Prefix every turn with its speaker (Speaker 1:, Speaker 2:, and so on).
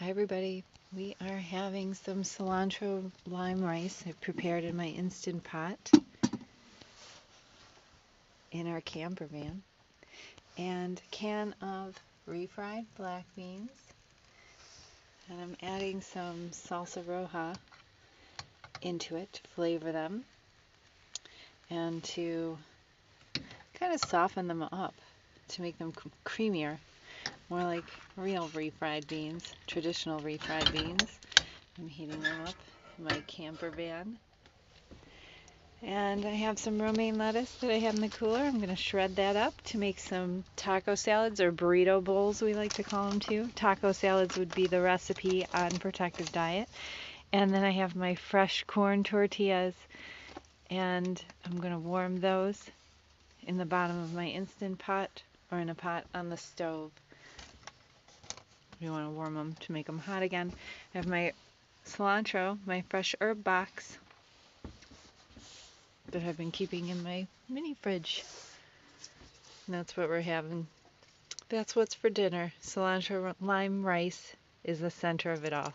Speaker 1: Hi everybody, we are having some cilantro lime rice I've prepared in my Instant Pot in our camper van, and a can of refried black beans, and I'm adding some salsa roja into it to flavor them and to kind of soften them up to make them creamier, more like real refried beans, traditional refried beans. I'm heating them up in my camper van. And I have some romaine lettuce that I have in the cooler. I'm going to shred that up to make some taco salads, or burrito bowls we like to call them too. Taco salads would be the recipe on Protective Diet. And then I have my fresh corn tortillas, and I'm going to warm those in the bottom of my Instant Pot or in a pot on the stove. You want to warm them to make them hot again. I have my cilantro, my fresh herb box that I've been keeping in my mini fridge. And that's what we're having. That's what's for dinner. Cilantro lime rice is the center of it all.